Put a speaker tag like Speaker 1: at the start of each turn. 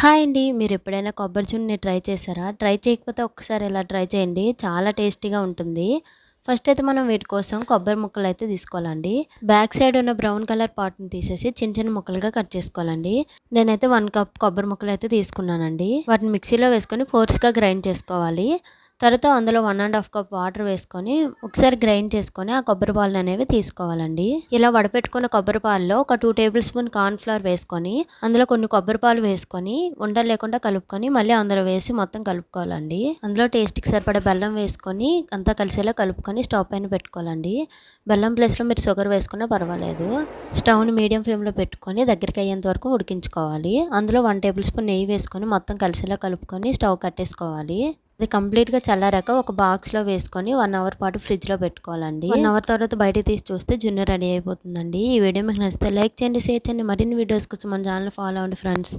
Speaker 1: Hi అండి. మీరెప్పుడైనా కొబ్బరి జున్నుని ట్రై చేశారా? ట్రై చేయకపోతే ఒక్కసారి ఇలా ట్రై చేయండి. చాలా టేస్టీగా ఉంటుంది. ఫస్ట్ అయితే మనం వీటి కోసం కొబ్బరి ముక్కలైతే తీసుకోవాలండి. బ్యాక్ సైడ్ ఉన్న బ్రౌన్ కలర్ పార్ట్‌ని తీసేసి చిన్న చిన్న ముక్కలుగా కట్ చేసుకోవాలండి. నేనైతే 1 కప్ కొబ్బరి ముక్కలైతే తీసుకున్నానండి. వాటిని మిక్సీలో వేసుకొని ఫోర్స్‌గా గ్రైండ్ చేసుకోవాలి. తర్వాత అందులో 1 ½ కప్ వాటర్ వేసుకొని ఒకసారి గ్రైండ్ చేసుకొని ఆ కొబ్బరి పాలననేవి తీసుకోవాలండి. ఇలా వడపెట్టుకున్న కొబ్బరి పాలలో ఒక 2 టేబుల్ స్పూన్ కార్న్ ఫ్లోర్ వేసుకొని అందులో కొన్ని కొబ్బరి పాలు వేసుకొని ఉండలు లేకుండా కలుపుకొని మళ్ళీ అందులో వేసి మొత్తం కలుపుకోవాలండి. అందులో టేస్ట్‌కి సరిపడా బెల్లం వేసుకొని అంతా కలిసేలా కలుపుకొని స్టవ్ పైన పెట్టుకోవాలండి. బెల్లం ప్లేస్‌లో మీరు షుగర్ వేసుకున్నా పర్వాలేదు. స్టవ్‌ని మీడియం ఫ్లేమ్‌లో పెట్టుకొని దగ్గరికి అయ్యేంత వరకు ఉడికించుకోవాలి. అందులో 1 టేబుల్ స్పూన్ నెయ్యి వేసుకొని మొత్తం కలిసేలా కలుపుకొని స్టవ్ కట్టేసుకోవాలి. అది కంప్లీట్‌గా చల్లారాక ఒక బాక్స్‌లో వేసుకొని 1 అవర్ పాటు ఫ్రిడ్జ్‌లో పెట్టుకోవాలండి. 1 అవర్ తర్వాత బయటకి తీసి చూస్తే జున్ను రెడీ అయిపోతుందండి. ఈ వీడియో మీకు నచ్చితే లైక్ చేయండి, షేర్ చేయండి. మరిన్ని వీడియోస్ కోసం మన ఛానెల్‌ని ఫాలో అవ్వండి ఫ్రెండ్స్.